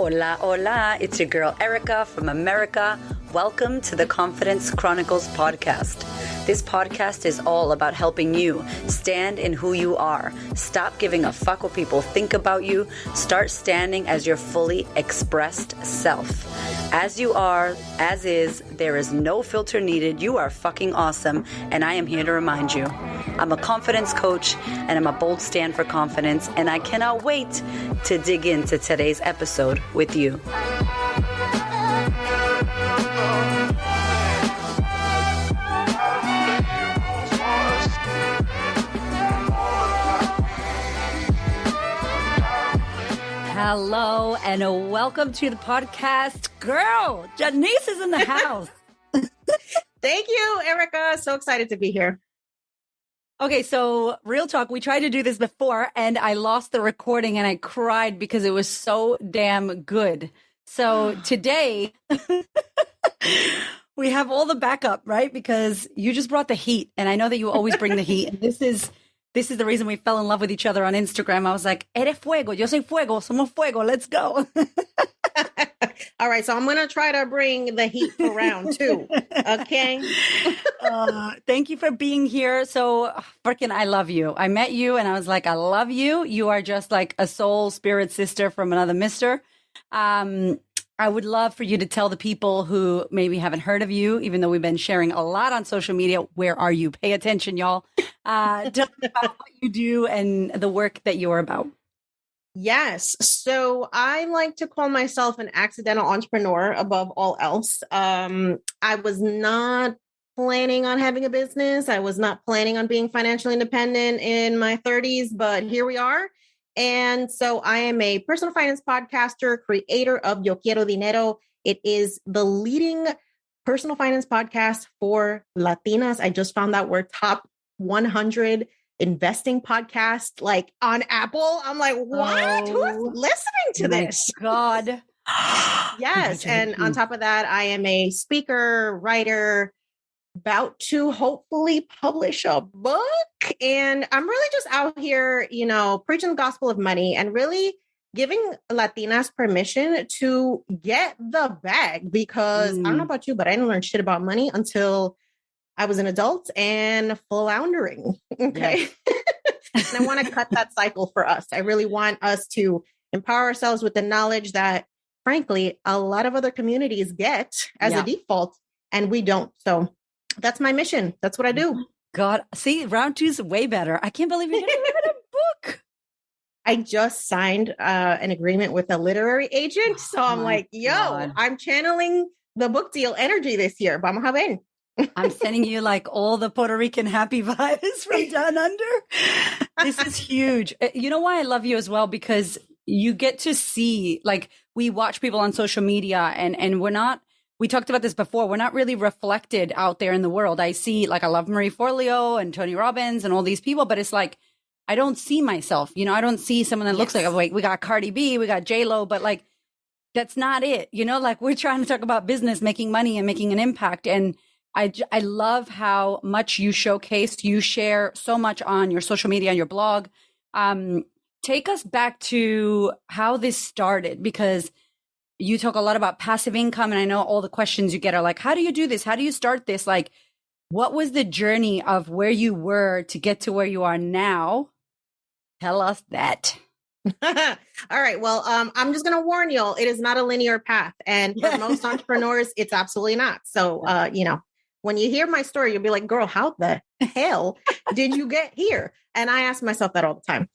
Hola, hola. It's your girl Erica from America. Welcome to the Confidence Chronicles podcast. This podcast is all about helping you stand in who you are. Stop giving a fuck what people think about you. Start standing as your fully expressed self. As you are, as is, there is no filter needed. You are fucking awesome, and I am here to remind you. I'm a confidence coach, and I'm a bold stand for confidence, and I cannot wait to dig into today's episode with you. Hello, and welcome to the podcast. Girl, Jannese is in the house. Thank you, Erica. So excited to be here. Okay, so real talk, we tried to do this before and I lost the recording and I cried because it was so damn good. So today we have all the backup, right? Because you just brought the heat and I know that you always bring the heat. And this is the reason we fell in love with each other on Instagram. I was like, eres fuego, yo soy fuego, somos fuego, let's go. All right, so I'm going to try to bring the heat for round two, okay? Thank you for being here. So freaking, I love you. I met you and I was like, I love you. You are just like a soul spirit sister from another mister. I would love for you to tell the people who maybe haven't heard of you, even though we've been sharing a lot on social media. Where are you? Pay attention, y'all. Tell me about what you do and the work that you're about. Yes. So I like to call myself an accidental entrepreneur above all else. I was not planning on having a business. I was not planning on being financially independent in my 30s, but here we are. And so I am a personal finance podcaster, creator of Yo Quiero Dinero. It is the leading personal finance podcast for Latinas. I just found out we're top 100 investing podcast, like on Apple. I'm like, what? Who's listening to this? God. Yes. And on top of that, I am a speaker, writer, about to hopefully publish a book. And I'm really just out here, preaching the gospel of money and really giving Latinas permission to get the bag, because I don't know about you, but I didn't learn shit about money until I was an adult and floundering. Okay. Yes. And I want to cut that cycle for us. I really want us to empower ourselves with the knowledge that, frankly, a lot of other communities get as a default, and we don't. So that's my mission. That's what I do. God, see, round two is way better. I can't believe you're going to write a book. I just signed an agreement with a literary agent. So I'm like, God. I'm channeling the book deal energy this year. Vamos a ver. I'm sending you like all the Puerto Rican happy vibes from down under. This is huge. You know why I love you as well? Because you get to see, like, we watch people on social media and we talked about this before. We're not really reflected out there in the world. I see, like, I love Marie Forleo and Tony Robbins and all these people, but it's like, I don't see myself, I don't see someone that looks like, we got Cardi B, we got J-Lo, but like, that's not it. Like, we're trying to talk about business, making money and making an impact. And I love how much you showcase, you share so much on your social media and your blog. Take us back to how this started, because you talk a lot about passive income. And I know all the questions you get are like, how do you do this? How do you start this? Like, what was the journey of where you were to get to where you are now? Tell us that. All right. Well, I'm just going to warn y'all, it is not a linear path. And for most entrepreneurs, it's absolutely not. So, when you hear my story, you'll be like, girl, how the hell did you get here? And I ask myself that all the time.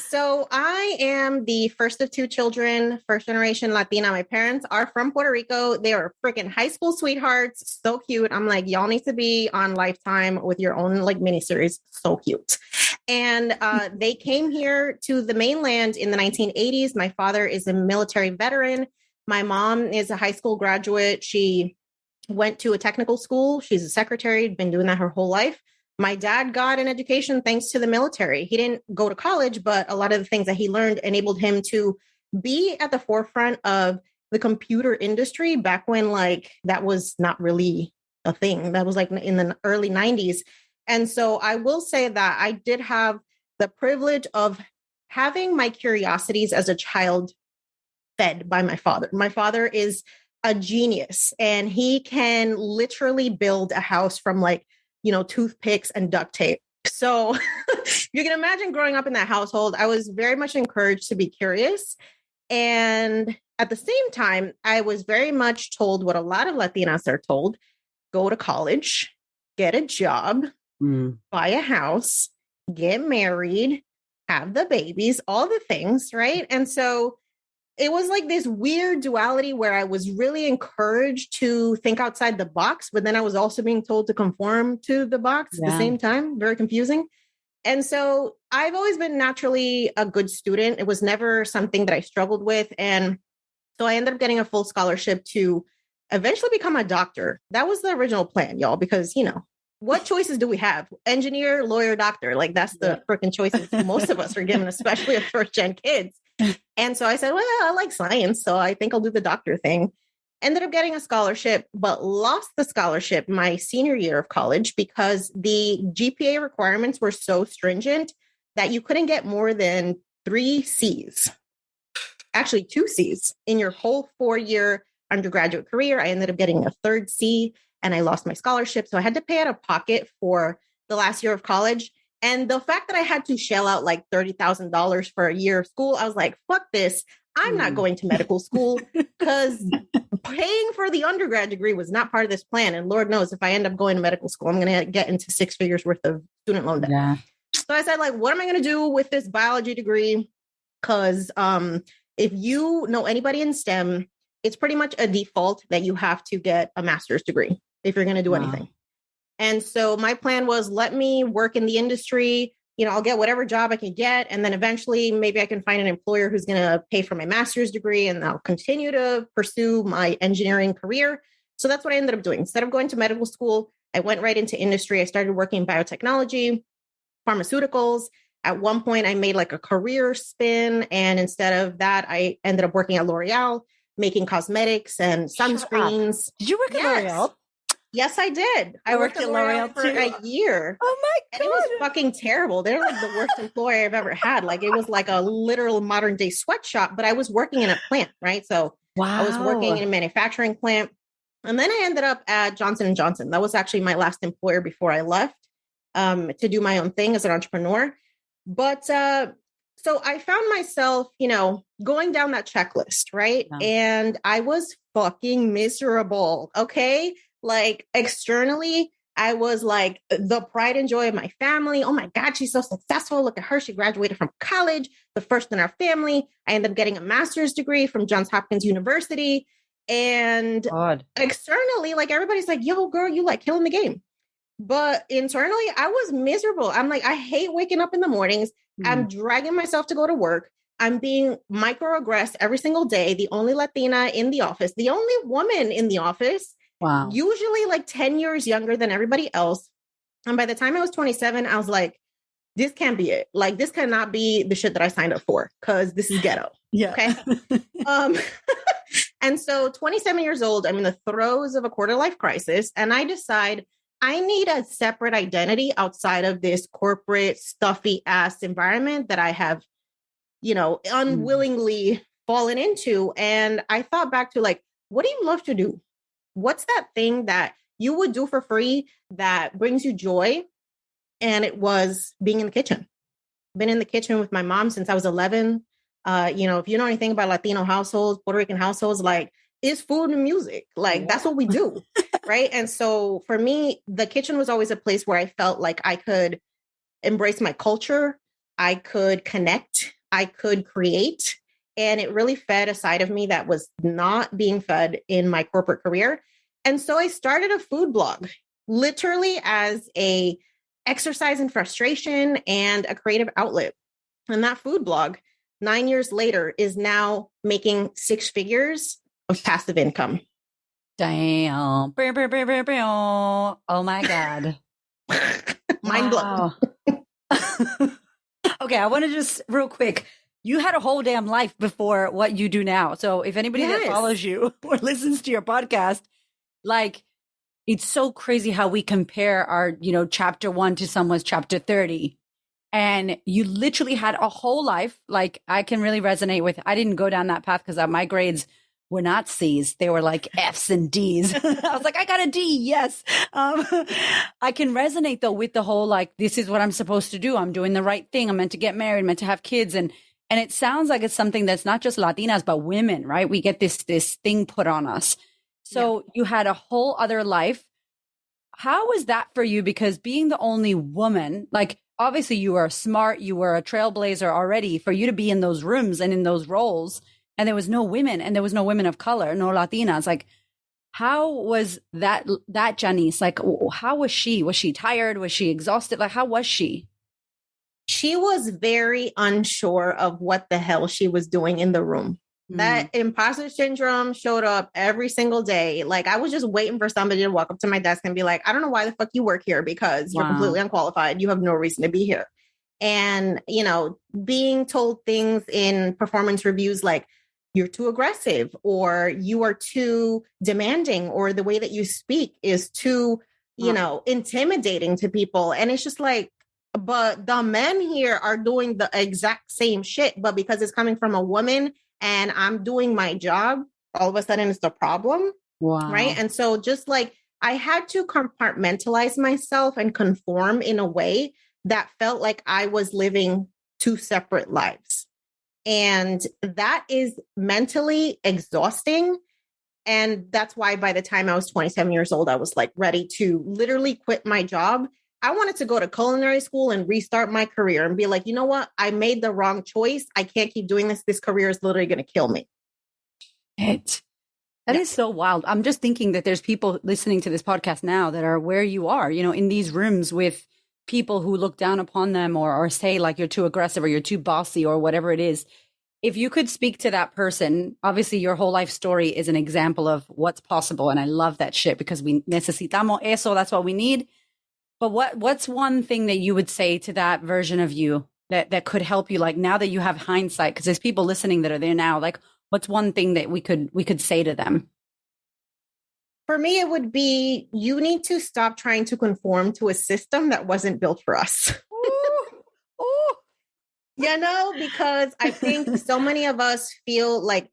So I am the first of two children, first generation Latina. My parents are from Puerto Rico. They are freaking high school sweethearts. So cute. I'm like, y'all need to be on Lifetime with your own like miniseries. So cute. And they came here to the mainland in the 1980s. My father is a military veteran. My mom is a high school graduate. She went to a technical school. She's a secretary, been doing that her whole life. My dad got an education thanks to the military. He didn't go to college, but a lot of the things that he learned enabled him to be at the forefront of the computer industry back when like that was not really a thing. That was like in the early 90s. And so I will say that I did have the privilege of having my curiosities as a child fed by my father. My father is a genius, and he can literally build a house from like, toothpicks and duct tape. So you can imagine growing up in that household. I was very much encouraged to be curious. And at the same time, I was very much told what a lot of Latinas are told: go to college, get a job, buy a house, get married, have the babies, all the things, right? And so it was like this weird duality where I was really encouraged to think outside the box, but then I was also being told to conform to the box at the same time. Very confusing. And so I've always been naturally a good student. It was never something that I struggled with. And so I ended up getting a full scholarship to eventually become a doctor. That was the original plan, y'all, because, what choices do we have? Engineer, lawyer, doctor. Like that's the freaking choices most of us are given, especially as first gen kids. And so I said, well, I like science, so I think I'll do the doctor thing. Ended up getting a scholarship, but lost the scholarship my senior year of college because the GPA requirements were so stringent that you couldn't get more than 3 C's, actually 2 C's in your whole 4-year undergraduate career. I ended up getting a 3rd C and I lost my scholarship. So I had to pay out of pocket for the last year of college. And the fact that I had to shell out like $30,000 for a year of school, I was like, fuck this. I'm not going to medical school because paying for the undergrad degree was not part of this plan. And Lord knows if I end up going to medical school, I'm going to get into 6 figures worth of student loan debt. Yeah. So I said, like, what am I going to do with this biology degree? Because if you know anybody in STEM, it's pretty much a default that you have to get a master's degree if you're going to do anything. And so my plan was, let me work in the industry. I'll get whatever job I can get. And then eventually maybe I can find an employer who's going to pay for my master's degree and I'll continue to pursue my engineering career. So that's what I ended up doing. Instead of going to medical school, I went right into industry. I started working in biotechnology, pharmaceuticals. At one point I made like a career spin. And instead of that, I ended up working at L'Oreal, making cosmetics and sunscreens. Did you work at L'Oreal? Yes, I did. I worked at L'Oreal for a year. Oh my God. And it was fucking terrible. They're like the worst employer I've ever had. Like it was like a literal modern day sweatshop, but I was working in a plant, right? So I was working in a manufacturing plant. And then I ended up at Johnson & Johnson. That was actually my last employer before I left to do my own thing as an entrepreneur. But so I found myself, going down that checklist, right? Yeah. And I was fucking miserable. Okay. Like externally, I was like the pride and joy of my family. Oh my God, she's so successful. Look at her. She graduated from college, the first in our family. I ended up getting a master's degree from Johns Hopkins University. And externally, like everybody's like, yo, girl, you like killing the game. But internally, I was miserable. I'm like, I hate waking up in the mornings. I'm dragging myself to go to work. I'm being microaggressed every single day. The only Latina in the office, the only woman in the office. Wow. Usually like 10 years younger than everybody else. And by the time I was 27, I was like, this can't be it. Like, this cannot be the shit that I signed up for because this is ghetto. Yeah. Okay. And so 27 years old, I'm in the throes of a quarter life crisis. And I decide I need a separate identity outside of this corporate stuffy ass environment that I have, unwillingly fallen into. And I thought back to like, what do you love to do? What's that thing that you would do for free that brings you joy? And it was being in the kitchen. Been in the kitchen with my mom since I was 11. If you know anything about Latino households, Puerto Rican households, like it's food and music. Like that's what we do. Right. And so for me, the kitchen was always a place where I felt like I could embrace my culture. I could connect. I could create. And it really fed a side of me that was not being fed in my corporate career. And so I started a food blog, literally as a exercise in frustration and a creative outlet. And that food blog, 9 years later, is now making 6 figures of passive income. Damn. Oh my God. Mind blown. Okay, I want to just real quick. You had a whole damn life before what you do now. So if anybody that follows you or listens to your podcast, like it's so crazy how we compare our, chapter 1 to someone's chapter 30. And you literally had a whole life. Like I can really resonate with, I didn't go down that path because my grades were not C's. They were like F's and D's. I was like, I got a D. Yes. I can resonate though with the whole, like, this is what I'm supposed to do. I'm doing the right thing. I'm meant to get married, meant to have kids. And it sounds like it's something that's not just Latinas, but women, right? We get this thing put on us. So you had a whole other life. How was that for you? Because being the only woman, like obviously you were smart, you were a trailblazer already, for you to be in those rooms and in those roles, and there was no women, and there was no women of color, no Latinas. Like, how was that Jannese? Like, how was she? Was she tired? Was she exhausted? Like, how was she? She was very unsure of what the hell she was doing in the room. That imposter syndrome showed up every single day. Like I was just waiting for somebody to walk up to my desk and be like, I don't know why the fuck you work here, because you're completely unqualified. You have no reason to be here. And, you know, being told things in performance reviews like, you're too aggressive, or you are too demanding, or the way that you speak is too, you know, intimidating to people. And it's just like, but the men here are doing the exact same shit, but because it's coming from a woman and I'm doing my job, all of a sudden it's the problem. Wow. Right. And so just like I had to compartmentalize myself and conform in a way that felt like I was living two separate lives. And that is mentally exhausting. And that's why by the time I was 27 years old, I was like ready to literally quit my job. I wanted to go to culinary school and restart my career and be like, you know what? I made the wrong choice. I can't keep doing this. This career is literally going to kill me. That is so wild. I'm just thinking that there's people listening to this podcast now that are where you are, you know, in these rooms with people who look down upon them or say like you're too aggressive or you're too bossy or whatever it is. If you could speak to that person, obviously your whole life story is an example of what's possible. And I love that shit because we necesitamos eso. That's what we need. But what's one thing that you would say to that version of you that could help you, like now that you have hindsight, because there's people listening that are there now, like what's one thing that we could say to them? For me, it would be, you need to stop trying to conform to a system that wasn't built for us. You know, because I think so many of us feel like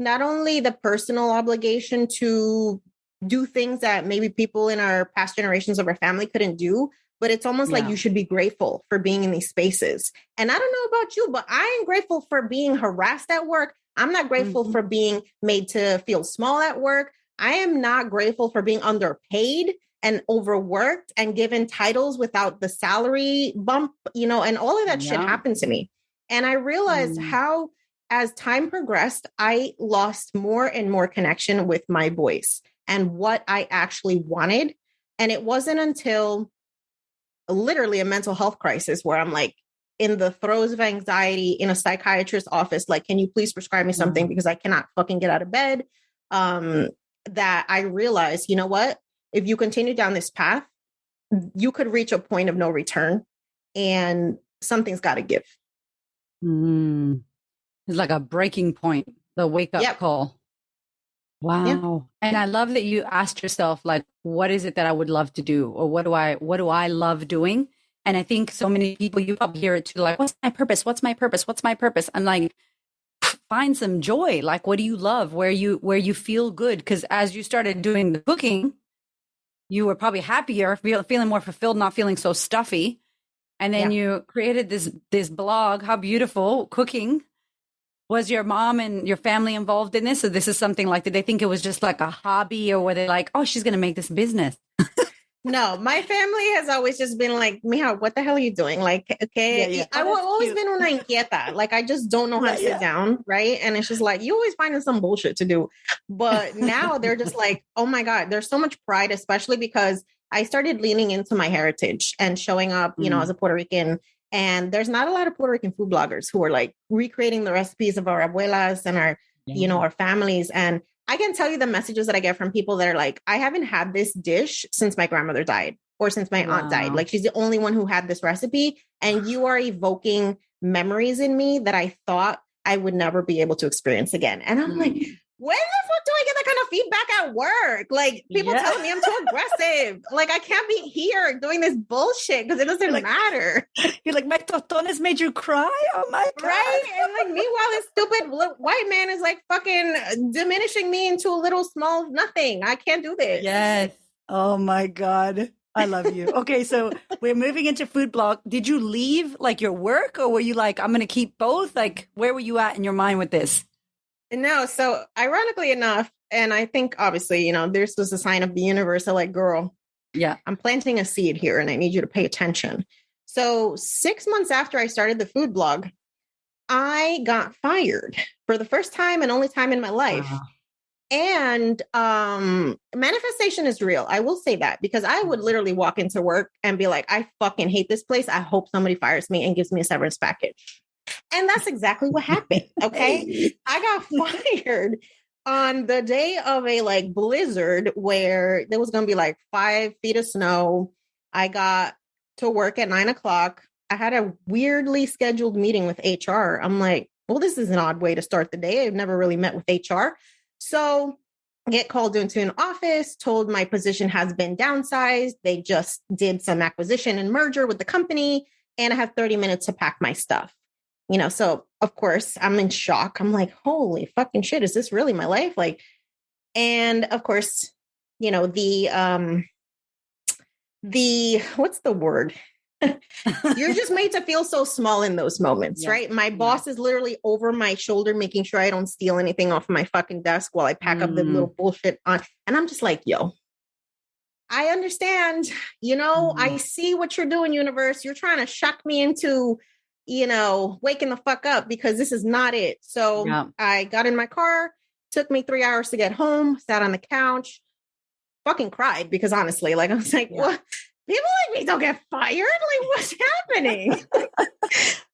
not only the personal obligation to do things that maybe people in our past generations of our family couldn't do, but it's almost like you should be grateful for being in these spaces. And I don't know about you, but I am grateful for being harassed at work. I'm not grateful for being made to feel small at work. I am not grateful for being underpaid and overworked and given titles without the salary bump, you know, and all of that shit happened to me. And I realized how, as time progressed, I lost more and more connection with my voice and what I actually wanted. And it wasn't until literally a mental health crisis where I'm like in the throes of anxiety in a psychiatrist's office, like, can you please prescribe me something because I cannot fucking get out of bed? That I realized, you know what, if you continue down this path, you could reach a point of no return and something's got to give. It's like a breaking point, the wake up call. Wow. Yeah. And I love that you asked yourself, like, what is it that I would love to do? Or what do I love doing? And I think so many people, you probably hear it too, like, what's my purpose? What's my purpose? What's my purpose? I'm like, find some joy. Like, what do you love? Where you feel good? Because as you started doing the cooking, you were probably happier, feeling more fulfilled, not feeling so stuffy. And then you created this blog. How beautiful. Cooking. Was your mom and your family involved in this? So this is something like, did they think it was just like a hobby, or were they like, oh, she's going to make this business? No, my family has always just been like, Mija, what the hell are you doing? Like, okay, I've always been una inquieta. Like, I just don't know how to sit down. Right. And it's just like, you always finding some bullshit to do. But now they're just like, oh my God, there's so much pride, especially because I started leaning into my heritage and showing up, you know, as a Puerto Rican. And there's not a lot of Puerto Rican food bloggers who are like recreating the recipes of our abuelas and our, you know, our families. And I can tell you the messages that I get from people that are like, I haven't had this dish since my grandmother died or since my aunt died. Like, she's the only one who had this recipe. And you are evoking memories in me that I thought I would never be able to experience again. And I'm like, when the fuck do I get that kind of feedback at work. Like people telling me I'm too aggressive. Like I can't be here doing this bullshit because it doesn't matter. You're like, my totones made you cry? Oh my God. Right? And like meanwhile, this stupid white man is like fucking diminishing me into a little small nothing. I can't do this. Yes. Oh my God. I love you. Okay, so we're moving into food blog. Did you leave like your work, or were you like, I'm going to keep both? Like, where were you at in your mind with this? No, so ironically enough, and I think obviously, this was a sign of the universe. I'm like, girl, yeah, I'm planting a seed here and I need you to pay attention. So 6 months after I started the food blog, I got fired for the first time and only time in my life. Wow. And manifestation is real. I will say that because I would literally walk into work and be like, I fucking hate this place. I hope somebody fires me and gives me a severance package. And that's exactly what happened. Okay. I got fired on the day of a like blizzard where there was going to be like 5 feet of snow. I got to work at 9 o'clock. I had a weirdly scheduled meeting with HR. I'm like, well, this is an odd way to start the day. I've never really met with HR. So I get called into an office, told my position has been downsized. They just did some acquisition and merger with the company, and I have 30 minutes to pack my stuff. So of course I'm in shock. I'm like, holy fucking shit, is this really my life? Like, and of course, the what's the word? You're just made to feel so small in those moments, right? My boss is literally over my shoulder, making sure I don't steal anything off my fucking desk while I pack up the little bullshit on. And I'm just like, yo, I understand, I see what you're doing, universe. You're trying to shock me into, waking the fuck up because this is not it. So I got in my car, took me 3 hours to get home, sat on the couch, fucking cried because honestly, like I was like, what? People like me don't get fired. Like, what's happening?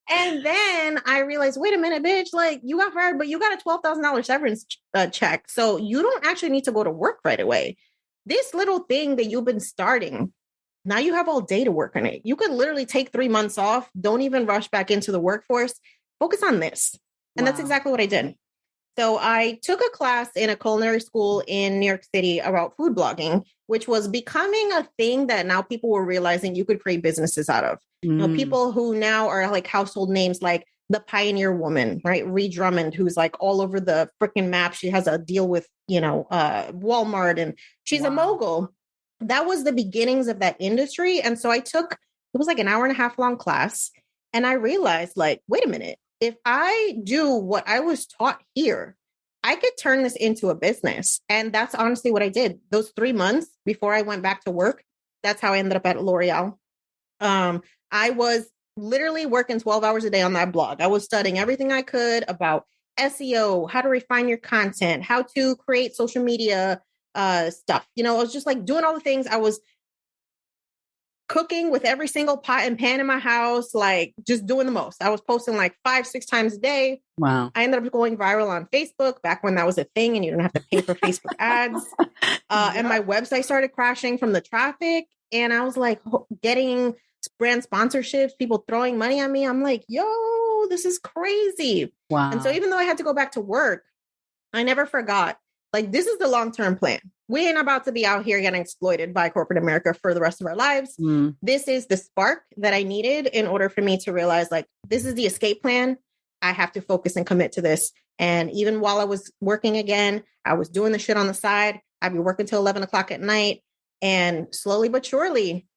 And then I realized, wait a minute, bitch, like you got fired, but you got a $12,000 severance check. So you don't actually need to go to work right away. This little thing that you've been starting, now you have all day to work on it. You could literally take 3 months off. Don't even rush back into the workforce. Focus on this. And that's exactly what I did. So I took a class in a culinary school in New York City about food blogging, which was becoming a thing that now people were realizing you could create businesses out of. People who now are like household names like the Pioneer Woman, right? Ree Drummond, who's like all over the freaking map. She has a deal with, Walmart, and she's a mogul. That was the beginnings of that industry. And so it was like an hour and a half long class. And I realized like, wait a minute. If I do what I was taught here, I could turn this into a business. And that's honestly what I did. Those 3 months before I went back to work, that's how I ended up at L'Oreal. I was literally working 12 hours a day on that blog. I was studying everything I could about SEO, how to refine your content, how to create social media stuff. I was just like doing all the things. I was cooking with every single pot and pan in my house, like just doing the most. I was posting like 5-6 times a day. Wow. I ended up going viral on Facebook back when that was a thing and you didn't have to pay for Facebook ads. And my website started crashing from the traffic. And I was like getting brand sponsorships, people throwing money at me. I'm like, yo, this is crazy. Wow. And so even though I had to go back to work, I never forgot, like, this is the long-term plan. We ain't about to be out here getting exploited by corporate America for the rest of our lives. This is the spark that I needed in order for me to realize, like, this is the escape plan. I have to focus and commit to this. And even while I was working again, I was doing the shit on the side. I'd be working till 11 o'clock at night. And slowly but surely,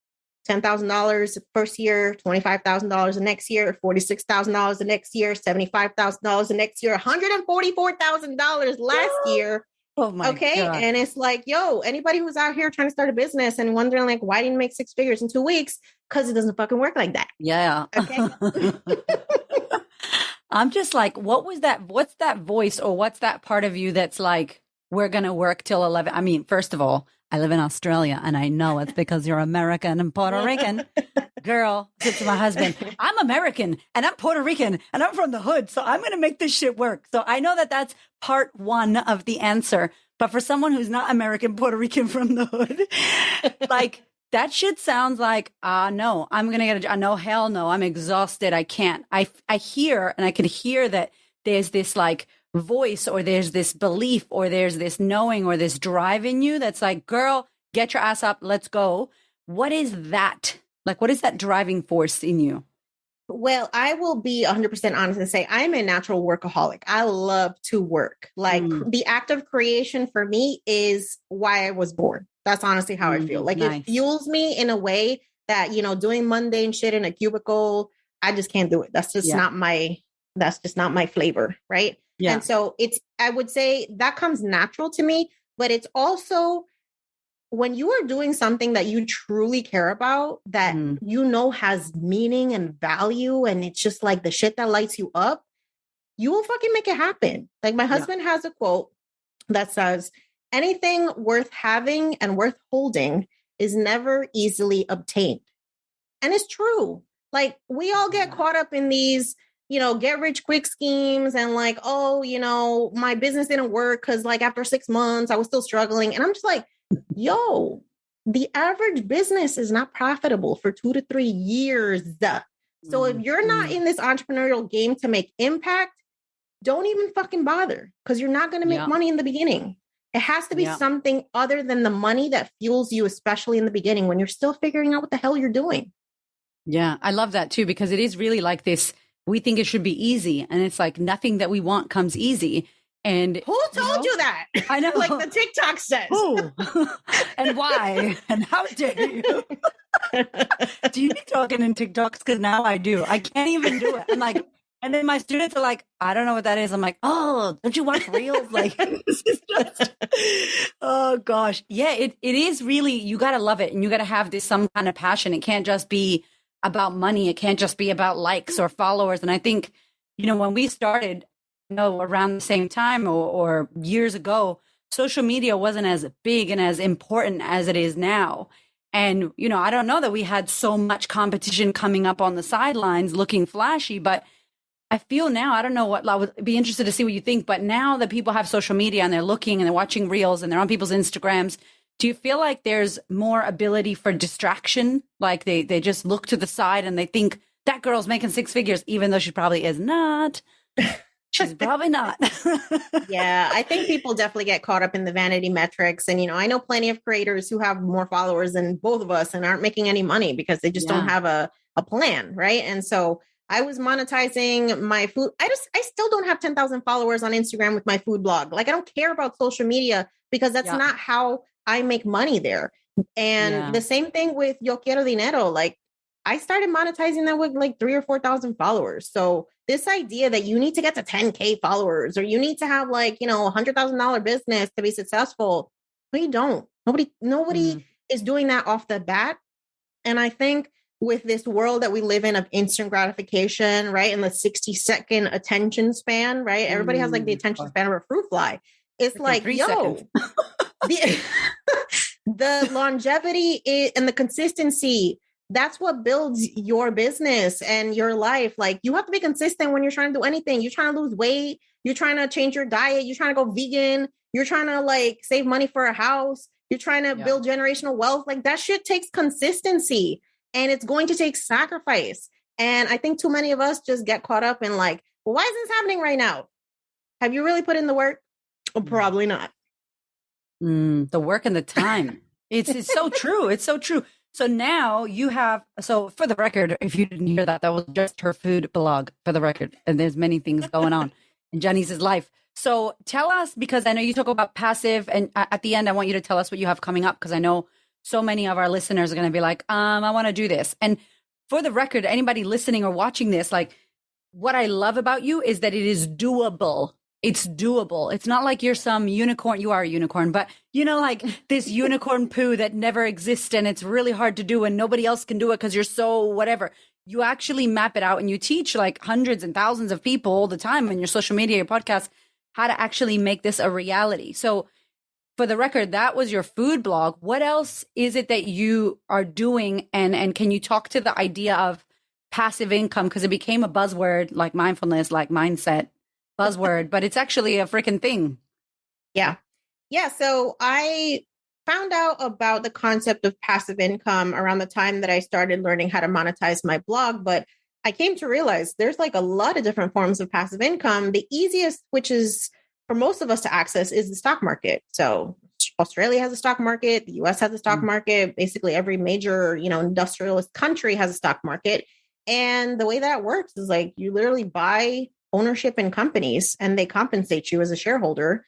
$10,000 first year, $25,000 the next year, $46,000 the next year, $75,000 the next year, $144,000 last year. Oh my God. And it's like, yo, anybody who's out here trying to start a business and wondering like, why didn't you make 6 figures in 2 weeks? Because it doesn't fucking work like that. Yeah. Okay. I'm just like, what's that voice or what's that part of you that's like, we're going to work till 11? I mean, first of all, I live in Australia and I know it's because you're American and Puerto Rican. Girl, said to my husband, I'm American and I'm Puerto Rican and I'm from the hood. So I'm going to make this shit work. So I know that that's part one of the answer. But for someone who's not American, Puerto Rican from the hood, like that shit sounds like, no, I'm going to get a job. No, hell no. I'm exhausted. I can't. I hear and I can hear that there's this like voice or there's this belief or there's this knowing or this drive in you that's like, girl, get your ass up, let's go. What is that? Like, what is that driving force in you? Well, I will be 100% honest and say I'm a natural workaholic. I love to work. Like the act of creation for me is why I was born. That's honestly how I feel. Like it fuels me in a way that, you know, doing mundane shit in a cubicle, I just can't do it. That's just not my flavor. Right. Yeah. And so I would say that comes natural to me, but it's also when you are doing something that you truly care about, that you know has meaning and value, and it's just like the shit that lights you up, you will fucking make it happen. Like my husband has a quote that says, anything worth having and worth holding is never easily obtained. And it's true. Like we all get caught up in these, you know, get rich quick schemes and like, oh, you know, my business didn't work because like after 6 months I was still struggling. And I'm just like, yo, the average business is not profitable for 2 to 3 years. So if you're not in this entrepreneurial game to make impact, don't even fucking bother because you're not going to make money in the beginning. It has to be something other than the money that fuels you, especially in the beginning when you're still figuring out what the hell you're doing. Yeah, I love that too, because it is really like this. We think it should be easy. And it's like nothing that we want comes easy. And who told you that? I know. Like the TikTok says. Who? And why? And how dare you? Do you be talking in TikToks? Because now I do. I can't even do it. I'm like, and then my students are like, I don't know what that is. I'm like, oh, don't you watch Reels? Like, this is just, oh gosh. Yeah, it is really, you got to love it. And you got to have this, some kind of passion. It can't just be about money. It can't just be about likes or followers. And I think, you know, when we started, around the same time or years ago, social media wasn't as big and as important as it is now. And, you know, I don't know that we had so much competition coming up on the sidelines looking flashy, but I feel now, I don't know what, I would be interested to see what you think, but now that people have social media and they're looking and they're watching Reels and they're on people's Instagrams, do you feel like there's more ability for distraction? Like they just look to the side and they think that girl's making 6 figures, even though she probably is not. She's probably not. Yeah, I think people definitely get caught up in the vanity metrics. And, you know, I know plenty of creators who have more followers than both of us and aren't making any money because they just don't have a plan. Right. And so I was monetizing my food. I still don't have 10,000 followers on Instagram with my food blog. Like, I don't care about social media because that's not how I make money there. And the same thing with Yo Quiero Dinero. Like, I started monetizing that with like 3,000 or 4,000 followers. So this idea that you need to get to 10K followers or you need to have like, you know, $100,000 business to be successful. No, you don't. Nobody is doing that off the bat. And I think with this world that we live in of instant gratification, right? And the 60-second attention span, right? Everybody has like the attention span of a fruit fly. It's like, yo, the longevity and the consistency, that's what builds your business and your life. Like, you have to be consistent when you're trying to do anything. You're trying to lose weight. You're trying to change your diet. You're trying to go vegan. You're trying to like save money for a house. You're trying to build generational wealth. Like, that shit takes consistency and it's going to take sacrifice. And I think too many of us just get caught up in like, well, why is this happening right now? Have you really put in the work? Well, probably not. The work and the time. It's so true. It's so true. So now you have, so for the record, if you didn't hear that, that was just her food blog, for the record. And there's many things going on in Jannese's life. So tell us, because I know you talk about passive, and at the end, I want you to tell us what you have coming up, because I know so many of our listeners are going to be like, I want to do this. And for the record, anybody listening or watching this, like, what I love about you is that it is doable. It's doable. It's not like you're some unicorn. You are a unicorn, but you know, like this unicorn poo that never exists and it's really hard to do and nobody else can do it because you're so whatever. You actually map it out and you teach like hundreds and thousands of people all the time in your social media, your podcast, how to actually make this a reality. So for the record, that was your food blog. What else is it that you are doing? And can you talk to the idea of passive income? Because it became a buzzword, like mindfulness, like mindset. Buzzword, but it's actually a freaking thing. Yeah. So I found out about the concept of passive income around the time that I started learning how to monetize my blog. But I came to realize there's like a lot of different forms of passive income. The easiest, which is for most of us to access, is the stock market. So Australia has a stock market, the US has a stock market, basically every major, industrialist country has a stock market. And the way that works is like you literally buy ownership in companies and they compensate you as a shareholder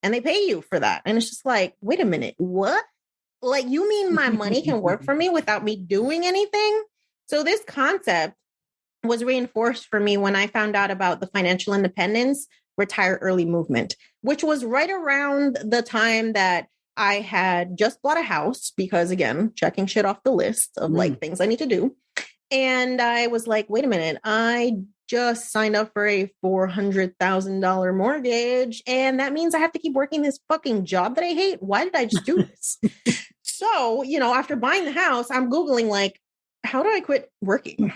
and they pay you for that. And it's just like, wait a minute, what? Like, you mean my money can work for me without me doing anything? So this concept was reinforced for me when I found out about the financial independence, retire early movement, which was right around the time that I had just bought a house because, again, checking shit off the list of like things I need to do. And I was like, wait a minute, I just signed up for a $400,000 mortgage. And that means I have to keep working this fucking job that I hate. Why did I just do this? So, after buying the house, I'm Googling like, how do I quit working?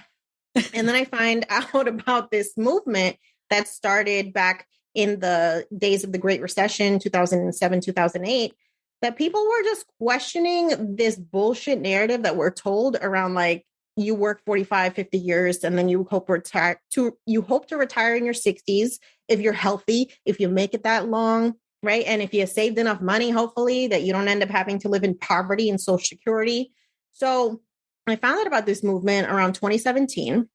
And then I find out about this movement that started back in the days of the Great Recession, 2007, 2008, that people were just questioning this bullshit narrative that we're told around like, you work 45, 50 years, and then you hope to retire in your 60s if you're healthy, if you make it that long, right? And if you saved enough money, hopefully, that you don't end up having to live in poverty and Social Security. So I found out about this movement around 2017.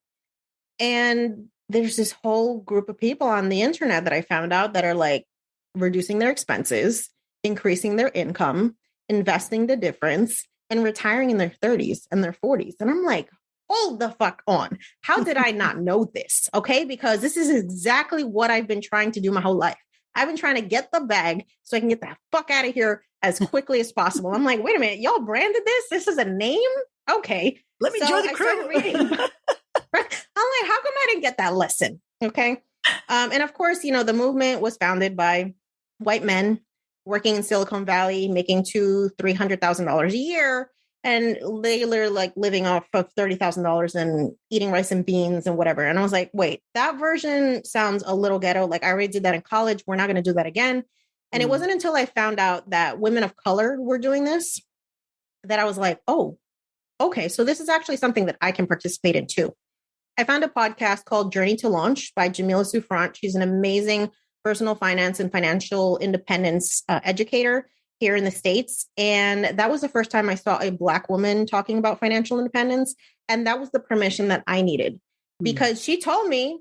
And there's this whole group of people on the internet that I found out that are like reducing their expenses, increasing their income, investing the difference, and retiring in their 30s and their 40s. And I'm like, hold the fuck on. How did I not know this? Okay. Because this is exactly what I've been trying to do my whole life. I've been trying to get the bag so I can get the fuck out of here as quickly as possible. I'm like, wait a minute, y'all branded this? This is a name? Okay. Let me join the crew. I'm like, how come I didn't get that lesson? Okay. And of course, the movement was founded by white men working in Silicon Valley, making $200,000-$300,000 a year. And they were like living off of $30,000 and eating rice and beans and whatever. And I was like, wait, that version sounds a little ghetto. Like I already did that in college. We're not going to do that again. And it wasn't until I found out that women of color were doing this that I was like, oh, okay. So this is actually something that I can participate in too. I found a podcast called Journey to Launch by Jamila Souffrant. She's an amazing personal finance and financial independence educator here in the States. And that was the first time I saw a Black woman talking about financial independence. And that was the permission that I needed because she told me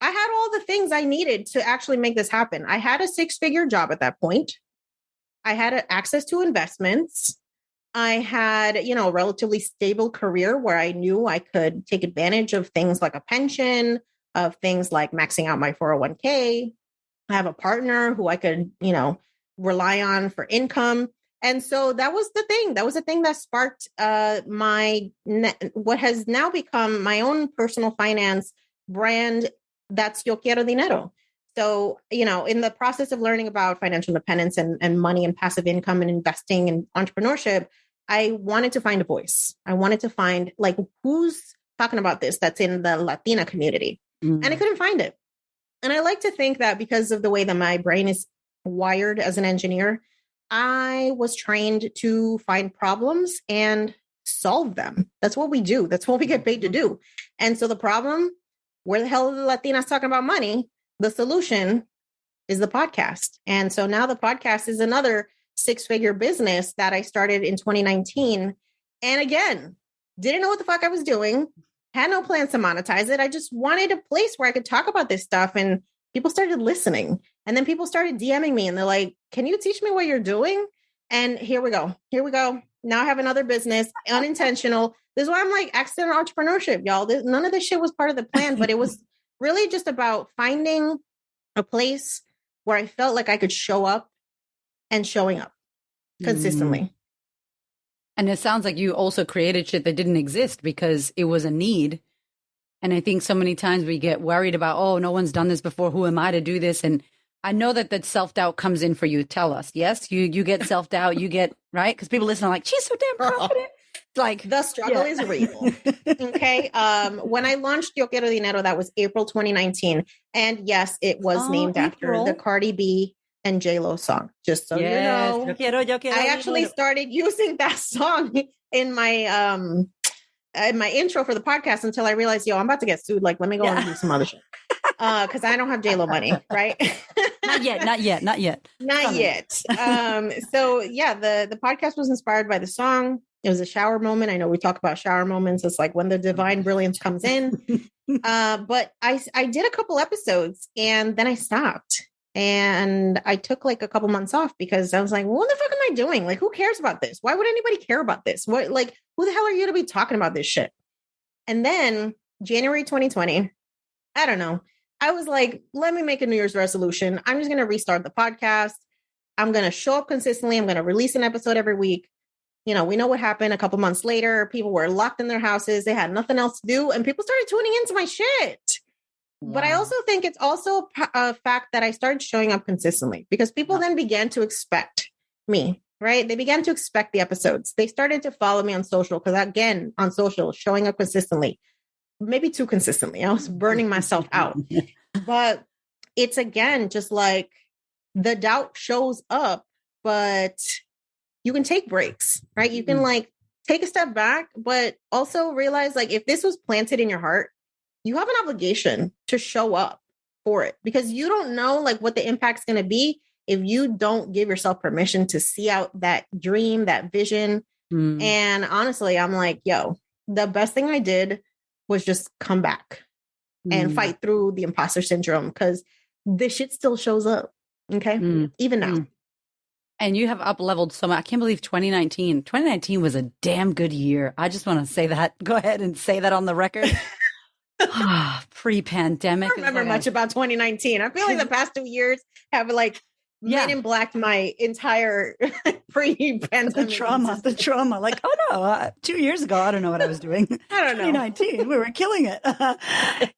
I had all the things I needed to actually make this happen. I had a 6-figure job at that point. I had access to investments. I had, a relatively stable career where I knew I could take advantage of things like a pension, of things like maxing out my 401k. I have a partner who I could, rely on for income. And so that was the thing. That was the thing that sparked what has now become my own personal finance brand. That's Yo Quiero Dinero. So, in the process of learning about financial independence and money and passive income and investing and entrepreneurship, I wanted to find a voice. I wanted to find like, who's talking about this that's in the Latina community. And I couldn't find it. And I like to think that because of the way that my brain is wired as an engineer, I was trained to find problems and solve them. That's what we do. That's what we get paid to do. And so the problem, where the hell are the Latinas talking about money? The solution is the podcast. And so now the podcast is another 6-figure business that I started in 2019. And again, didn't know what the fuck I was doing. Had no plans to monetize it. I just wanted a place where I could talk about this stuff. And people started listening. And then people started DMing me and they're like, can you teach me what you're doing? And here we go. Here we go. Now I have another business, unintentional. This is why I'm like accidental entrepreneurship, y'all. None of this shit was part of the plan, but it was really just about finding a place where I felt like I could show up and showing up consistently. And it sounds like you also created shit that didn't exist because it was a need. And I think so many times we get worried about, oh, no one's done this before. Who am I to do this? And I know that self-doubt comes in for you. Tell us. Yes, you get self-doubt. You get, right? Because people listen like, she's so damn confident. Like the struggle is real. Okay. When I launched Yo Quiero Dinero, that was April 2019. And yes, it was named after the Cardi B and J-Lo song. Just so you know. Yo quiero I actually started using that song in my in my intro for the podcast until I realized, I'm about to get sued. Like, let me go and do some other shit. Because I don't have JLo money, right? Not yet. Not yet. So yeah, the podcast was inspired by the song. It was a shower moment. I know we talk about shower moments. It's like when the divine brilliance comes in. But I did a couple episodes and then I stopped. And I took like a couple months off because I was like, what the fuck am I doing? Like, who cares about this? Why would anybody care about this? What, like, who the hell are you to be talking about this shit? And then January 2020, I don't know. I was like, let me make a New Year's resolution. I'm just going to restart the podcast. I'm going to show up consistently. I'm going to release an episode every week. We know what happened a couple months later. People were locked in their houses. They had nothing else to do. And people started tuning into my shit. Wow. But I also think it's also a fact that I started showing up consistently because people then began to expect me, right? They began to expect the episodes. They started to follow me on social because, again, on social, showing up consistently, maybe too consistently. I was burning myself out. But it's, again, just like the doubt shows up, but you can take breaks, right? You can like take a step back, but also realize like if this was planted in your heart, you have an obligation to show up for it because you don't know like what the impact's going to be if you don't give yourself permission to see out that dream, that vision. And honestly, I'm like, the best thing I did was just come back and fight through the imposter syndrome because this shit still shows up. Okay. Even now. And you have up-leveled so much. I can't believe 2019. 2019 was a damn good year. I just want to say that. Go ahead and say that on the record. Pre-pandemic. I don't remember much about 2019. I feel like the past 2 years have like men in black my entire pre-pandemic. The trauma. Like, oh no, 2 years ago, I don't know what I was doing. I don't know. 2019, we were killing it.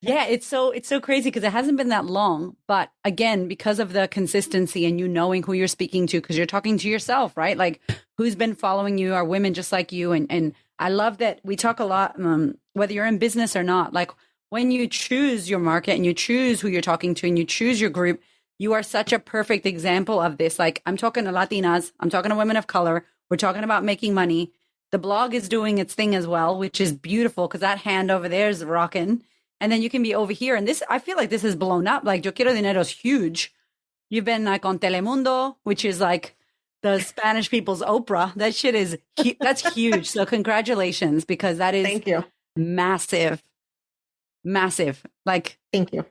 Yeah, it's so crazy because it hasn't been that long. But again, because of the consistency and you knowing who you're speaking to, because you're talking to yourself, right? Like who's been following you are women just like you. And I love that we talk a lot, whether you're in business or not, like when you choose your market and you choose who you're talking to and you choose your group, you are such a perfect example of this. Like I'm talking to Latinas, I'm talking to women of color. We're talking about making money. The blog is doing its thing as well, which is beautiful because that hand over there is rocking. And then you can be over here. And this, I feel like this has blown up. Like Yo Quiero Dinero is huge. You've been like on Telemundo, which is like the Spanish people's Oprah. That shit is, that's huge. So congratulations because that is Thank you. Massive. Like, thank you.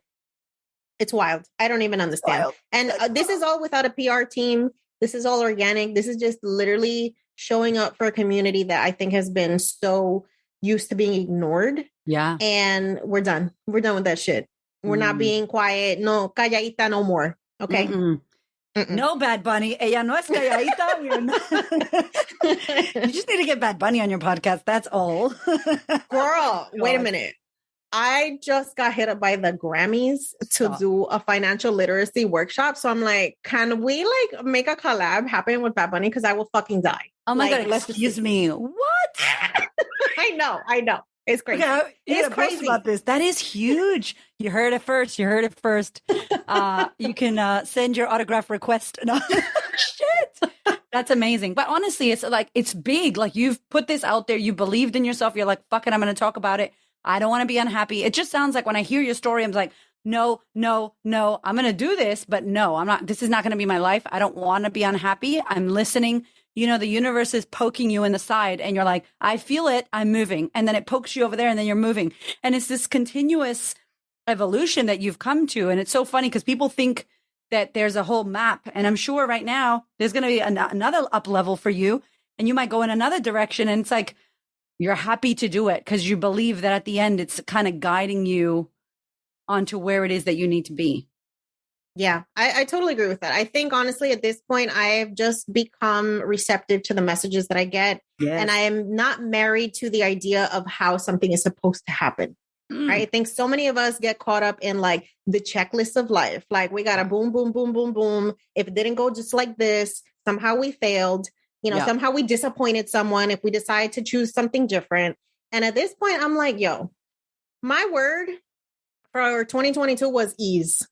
It's wild. I don't even understand. And this is all without a PR team. This is all organic. This is just literally showing up for a community that I think has been so used to being ignored. Yeah. And we're done. We're done with that shit. We're not being quiet. No, calladita no more. Okay. No, Bad Bunny. Ella no es calladita. You just need to get Bad Bunny on your podcast. That's all. Girl, wait a minute. I just got hit up by the Grammys to do a financial literacy workshop. So I'm like, can we like make a collab happen with Bad Bunny? Because I will fucking die. Oh my God, excuse me. What? I know. It's crazy. Okay, it's crazy about this. That is huge. You heard it first. You can send your autograph request. No. Shit. That's amazing. But honestly, it's like, it's big. Like you've put this out there. You believed in yourself. You're like, fuck it, I'm going to talk about it. I don't want to be unhappy. It just sounds like when I hear your story, I'm like, no, I'm going to do this, but no, I'm not. This is not going to be my life. I don't want to be unhappy. I'm listening. The universe is poking you in the side and you're like, I feel it. I'm moving. And then it pokes you over there and then you're moving. And it's this continuous evolution that you've come to. And it's so funny because people think that there's a whole map. And I'm sure right now there's going to be another up level for you and you might go in another direction. And it's like, you're happy to do it because you believe that at the end, it's kind of guiding you onto where it is that you need to be. Yeah, I totally agree with that. I think, honestly, at this point, I've just become receptive to the messages that I get. Yes. And I am not married to the idea of how something is supposed to happen. Right? I think so many of us get caught up in like the checklist of life. Like we got a boom, boom, boom, boom, boom. If it didn't go just like this, somehow we failed. Somehow we disappointed someone if we decide to choose something different. And at this point, I'm like, my word for 2022 was ease.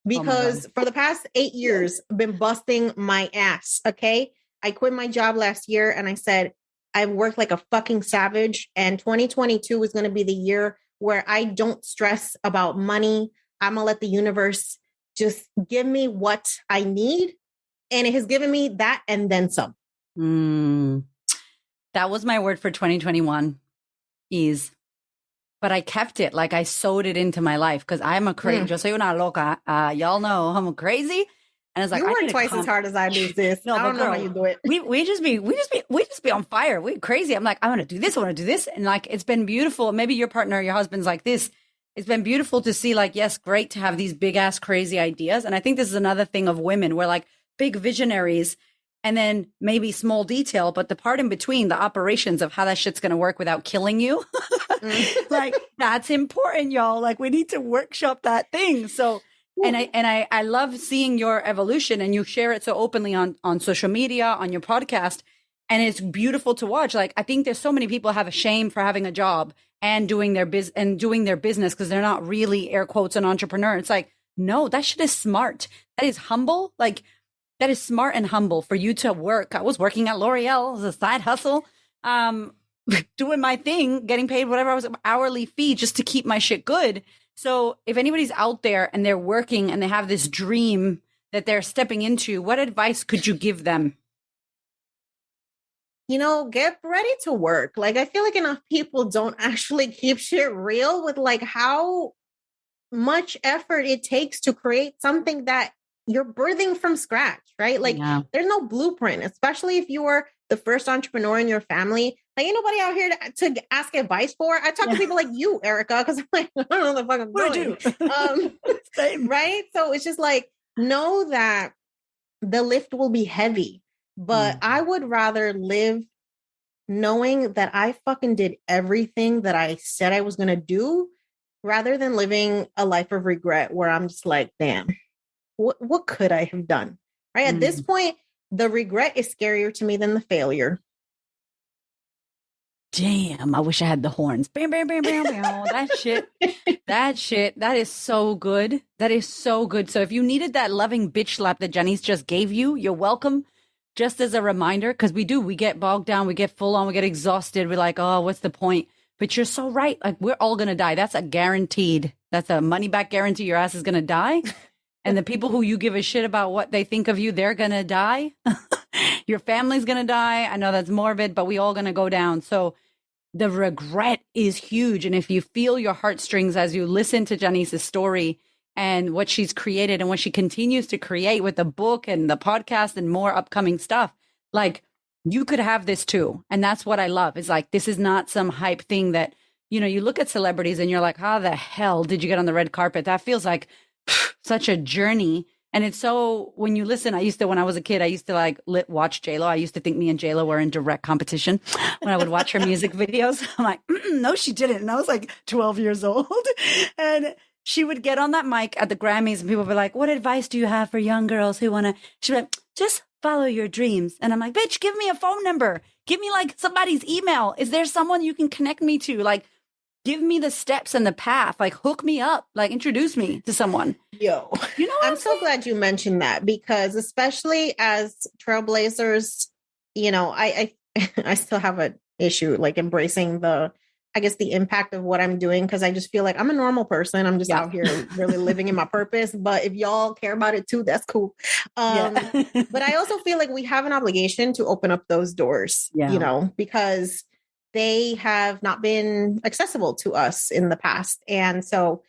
Because for the past 8 years, I've been busting my ass. Okay. I quit my job last year and I said, I've worked like a fucking savage, and 2022 is going to be the year where I don't stress about money. I'm going to let the universe just give me what I need. And it has given me that and then some. That was my word for 2021, ease. But I kept it, like I sewed it into my life because I'm a crazy, yo soy una loca. Y'all know I'm crazy. And it's like, you work twice as hard as I do, sis. No, I don't know how you do it. We just be on fire. We're crazy. I'm like, I want to do this. I want to do this. And like, it's been beautiful. Maybe your partner, your husband's like this. It's been beautiful to see, like, yes, great to have these big ass crazy ideas. And I think this is another thing of women. We're like big visionaries and then maybe small detail, but the part in between, the operations of how that shit's going to work without killing you. Like, that's important, y'all. Like, we need to workshop that thing. So, and I love seeing your evolution, and you share it so openly on social media, on your podcast. And it's beautiful to watch. Like, I think there's so many people have a shame for having a job and doing their business because they're not really, air quotes, an entrepreneur. It's like, no, that shit is smart. That is humble. Like, that is smart and humble for you to work. I was working at L'Oreal as a side hustle, doing my thing, getting paid whatever I was, hourly fee, just to keep my shit good. So if anybody's out there and they're working and they have this dream that they're stepping into, what advice could you give them? You know, get ready to work. Like, I feel like enough people don't actually keep shit real with like how much effort it takes to create something that you're birthing from scratch, right? Like, there's no blueprint, especially if you are the first entrepreneur in your family. Like, ain't nobody out here to ask advice for. I talk to people like you, Erica, because I'm like, I don't know what the fuck I'm doing. Right? So it's just like, know that the lift will be heavy, but I would rather live knowing that I fucking did everything that I said I was going to do rather than living a life of regret where I'm just like, damn, what could I have done? Right? At this point, the regret is scarier to me than the failure. Damn, I wish I had the horns. Bam, bam, bam, bam, bam. That shit, that is so good. That is so good. So if you needed that loving bitch slap that Jannese just gave you, you're welcome. Just as a reminder, because we get bogged down, we get full on, we get exhausted. We're like, oh, what's the point? But you're so right. Like, we're all going to die. That's a money back guarantee. Your ass is going to die. And the people who you give a shit about what they think of you, they're going to die. Your family's going to die. I know that's morbid, but we all going to go down. So the regret is huge. And if you feel your heartstrings as you listen to Jannese's story and what she's created and what she continues to create with the book and the podcast and more upcoming stuff, like, you could have this too. And that's what I love. It's like, this is not some hype thing that, you know, you look at celebrities and you're like, how the hell did you get on the red carpet? That feels like such a journey. And it's so, when you listen, when I was a kid, I used to like watch J-Lo. I used to think me and J-Lo were in direct competition when I would watch her music videos. I'm like, no, she didn't. And I was like 12 years old. And she would get on that mic at the Grammys and people would be like, what advice do you have for young girls who want to, she'd be like, just follow your dreams. And I'm like, bitch, give me a phone number. Give me like somebody's email. Is there someone you can connect me to? Like, give me the steps and the path, like hook me up, like introduce me to someone. Yo, you know, I'm so glad you mentioned that, because especially as trailblazers, you know, I still have an issue like embracing the impact of what I'm doing. Cause I just feel like I'm a normal person. I'm just out here really living in my purpose. But if y'all care about it too, that's cool. But I also feel like we have an obligation to open up those doors, you know, because they have not been accessible to us in the past. And so,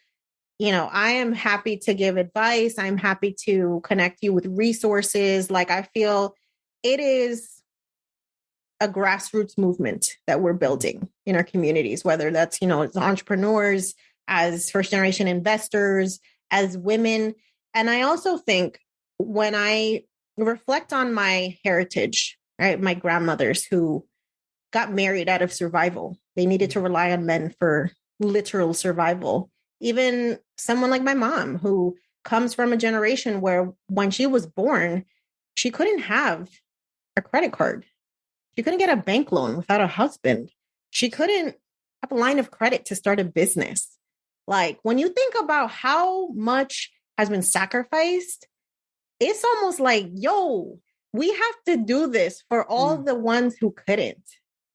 you know, I am happy to give advice. I'm happy to connect you with resources. Like, I feel it is a grassroots movement that we're building in our communities, whether that's, you know, as entrepreneurs, as first generation investors, as women. And I also think when I reflect on my heritage, right, my grandmothers who got married out of survival. They needed to rely on men for literal survival. Even someone like my mom, who comes from a generation where when she was born, she couldn't have a credit card. She couldn't get a bank loan without a husband. She couldn't have a line of credit to start a business. Like, when you think about how much has been sacrificed, it's almost like, yo, we have to do this for all the ones who couldn't.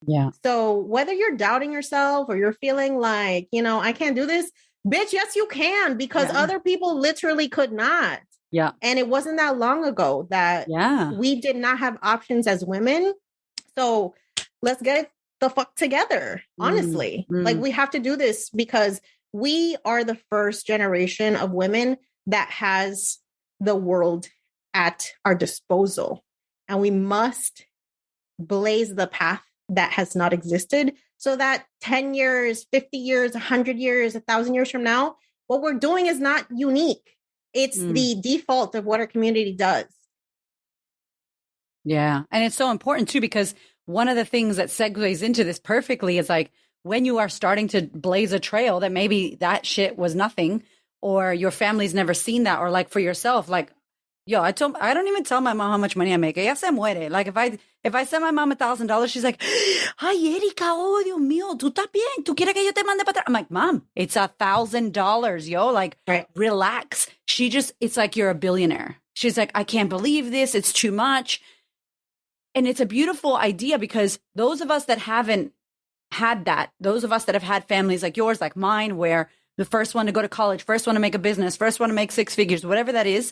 Yeah. So whether you're doubting yourself or you're feeling like, I can't do this, bitch, yes, you can, because other people literally could not. Yeah. And it wasn't that long ago that we did not have options as women. So let's get it the fuck together, honestly. Like, we have to do this because we are the first generation of women that has the world at our disposal. And we must blaze the path that has not existed so that 10 years, 50 years, 100 years, 1,000 years from now, what we're doing is not unique. It's the default of what our community does. Yeah. And it's so important too, because one of the things that segues into this perfectly is like when you are starting to blaze a trail that maybe that shit was nothing, or your family's never seen that, or like for yourself, like, yo, I don't even tell my mom how much money I make. Ella se muere. Like if I send my mom $1,000, she's like, ay, Erika, oh, Dios mío, tú estás bien. ¿Tú quieres que yo te mande para atrás? I'm like, Mom, it's $1,000, yo. Like, relax. It's like you're a billionaire. She's like, I can't believe this. It's too much. And it's a beautiful idea because those of us that haven't had that, those of us that have had families like yours, like mine, where the first one to go to college, first one to make a business, first one to make 6 figures, whatever that is,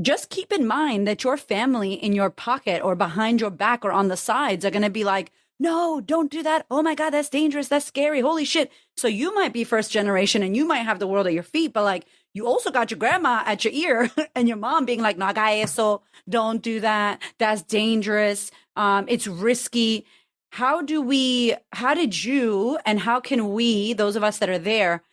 just keep in mind that your family in your pocket or behind your back or on the sides are going to be like, no, don't do that. Oh my God, that's dangerous. That's scary. Holy shit. So you might be first generation and you might have the world at your feet, but like you also got your grandma at your ear and your mom being like, no haga eso. Don't do that. That's dangerous. It's risky. How did you, and how can we, those of us that are there,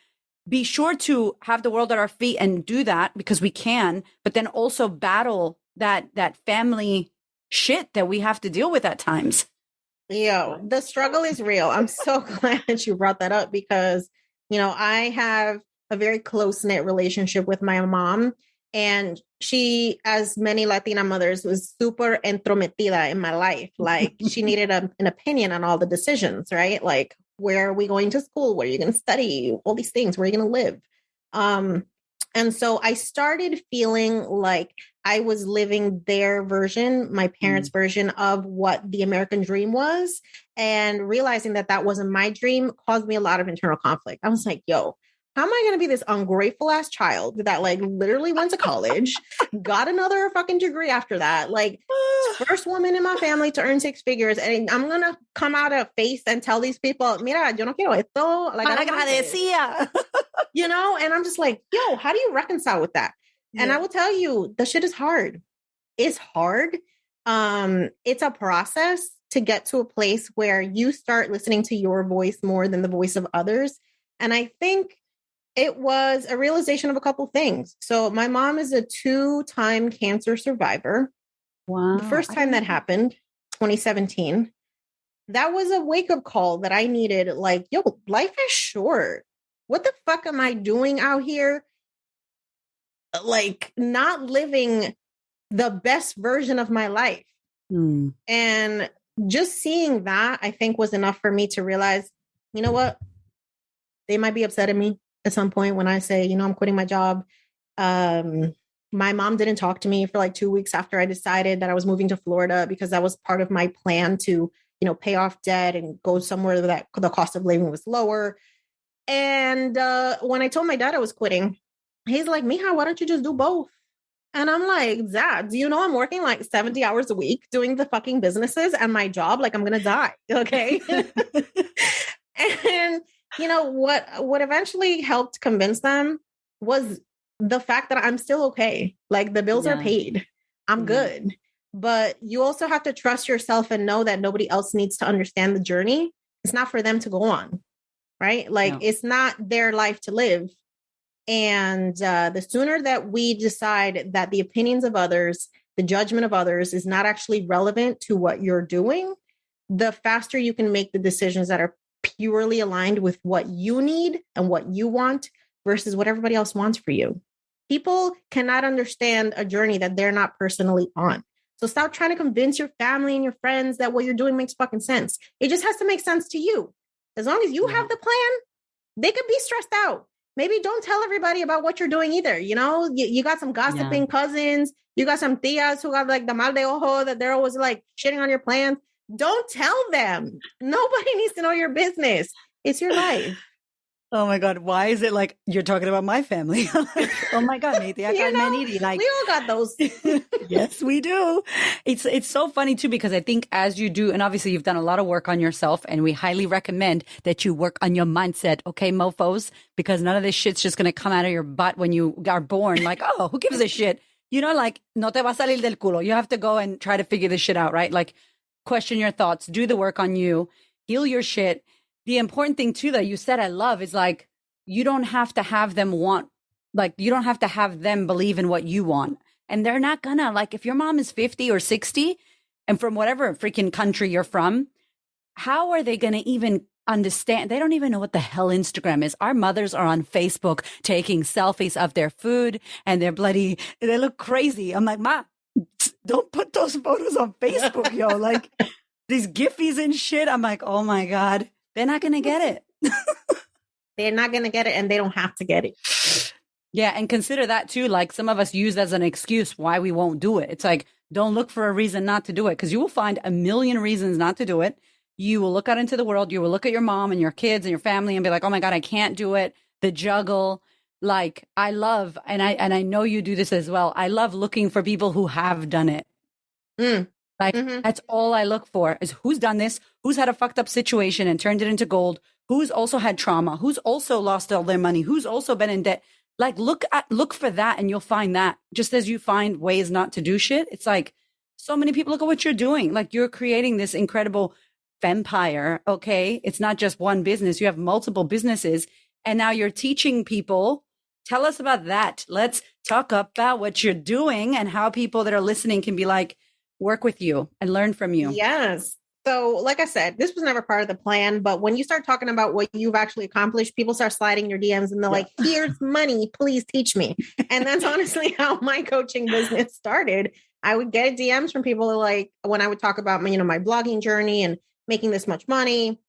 be sure to have the world at our feet and do that because we can, but then also battle that family shit that we have to deal with at times? Yo, the struggle is real. I'm so glad that you brought that up because, I have a very close-knit relationship with my mom, and she, as many Latina mothers, was super entrometida in my life. Like she needed an opinion on all the decisions, right? Like, where are we going to school? Where are you going to study? All these things. Where are you going to live? And so I started feeling like I was living their version, my parents' version of what the American dream was. And realizing that that wasn't my dream caused me a lot of internal conflict. I was like, yo, how am I going to be this ungrateful ass child that like literally went to college, got another fucking degree after that, like first woman in my family to earn 6 figures, and I'm going to come out of face and tell these people, mira, yo no quiero esto. Like, and I'm just like, yo, how do you reconcile with that? Yeah. And I will tell you, the shit is hard. It's hard. It's a process to get to a place where you start listening to your voice more than the voice of others. And I think it was a realization of a couple things. So my mom is a 2-time cancer survivor. Wow. The first time that happened, 2017, that was a wake-up call that I needed. Like, yo, life is short. What the fuck am I doing out here? Like, not living the best version of my life. And just seeing that, I think, was enough for me to realize, you know what? They might be upset at me at some point when I say, I'm quitting my job. My mom didn't talk to me for like 2 weeks after I decided that I was moving to Florida, because that was part of my plan to, pay off debt and go somewhere that the cost of living was lower. And when I told my dad I was quitting, he's like, Mija, why don't you just do both? And I'm like, Dad, do you know I'm working like 70 hours a week doing the fucking businesses and my job? Like, I'm going to die. Okay. And what eventually helped convince them was the fact that I'm still okay. Like, the bills are paid. I'm good. But you also have to trust yourself and know that nobody else needs to understand the journey. It's not for them to go on, right? Like, it's not their life to live. And the sooner that we decide that the opinions of others, the judgment of others is not actually relevant to what you're doing, the faster you can make the decisions that are purely aligned with what you need and what you want versus what everybody else wants for you. People cannot understand a journey that they're not personally on. So stop trying to convince your family and your friends that what you're doing makes fucking sense. It just has to make sense to you. As long as you have the plan, they could be stressed out. Maybe don't tell everybody about what you're doing either. You got some gossiping cousins. You got some tias who got like the mal de ojo that they're always like shitting on your plans. Don't tell them. Nobody needs to know your business. It's your life. Oh my God. Why is it like you're talking about my family? Like, oh my God, Nathan, I got many. Like, we all got those. Yes, we do. It's so funny too, because I think as you do, and obviously you've done a lot of work on yourself, and we highly recommend that you work on your mindset. Okay, mofos, because none of this shit's just going to come out of your butt when you are born. Like, oh, who gives a shit? You know, like, no te va a salir del culo. You have to go and try to figure this shit out, right? Like, question your thoughts, do the work on you, heal your shit. The important thing too that you said I love is like, you don't have to have them you don't have to have them believe in what you want. And they're not gonna, like, if your mom is 50 or 60 and from whatever freaking country you're from, how are they gonna even understand? They don't even know what the hell Instagram is. Our mothers are on Facebook taking selfies of their food and they look crazy. I'm like, Ma, don't put those photos on Facebook, yo. Like these Giphies and shit. I'm like, oh my God. They're not going to get it. They're not going to get it, and they don't have to get it. Yeah. And consider that too. Like some of us use as an excuse why we won't do it. It's like, don't look for a reason not to do it, because you will find a million reasons not to do it. You will look out into the world. You will look at your mom and your kids and your family and be like, oh my God, I can't do it. The juggle. Like I love, and I know you do this as well. I love looking for people who have done it. Like that's all I look for is who's done this, who's had a fucked up situation and turned it into gold, who's also had trauma, who's also lost all their money, who's also been in debt. Like look for that and you'll find that. Just as you find ways not to do shit, it's like so many people look at what you're doing. Like you're creating this incredible empire. Okay. It's not just one business. You have multiple businesses and now you're teaching people. Tell us about that. Let's talk about what you're doing and how people that are listening can be like, work with you and learn from you. Yes. So like I said, this was never part of the plan, but when you start talking about what you've actually accomplished, people start sliding your DMs and they're like, here's money, please teach me. And that's honestly how my coaching business started. I would get DMs from people like, when I would talk about my, my blogging journey and making this much money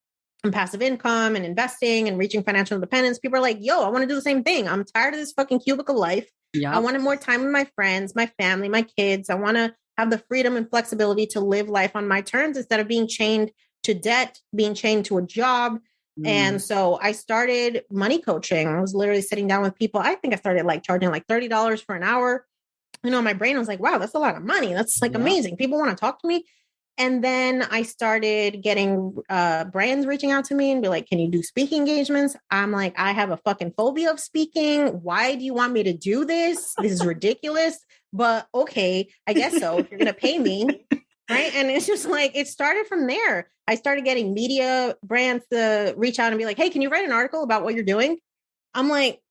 and passive income and investing and reaching financial independence. People are like, yo, I want to do the same thing. I'm tired of this fucking cubicle life. I wanted more time with my friends, my family, my kids. I want to have the freedom and flexibility to live life on my terms instead of being chained to debt, being chained to a job. And so I started money coaching. I was literally sitting down with people. I think I started like charging like $30 for an hour. My brain was like, wow, that's a lot of money. That's like amazing. People want to talk to me. And then I started getting brands reaching out to me and be like, can you do speaking engagements? I'm like, I have a fucking phobia of speaking. Why do you want me to do this? This is ridiculous. But okay, I guess so. If you're going to pay me. Right. And it's just like, it started from there. I started getting media brands to reach out and be like, hey, can you write an article about what you're doing? I'm like,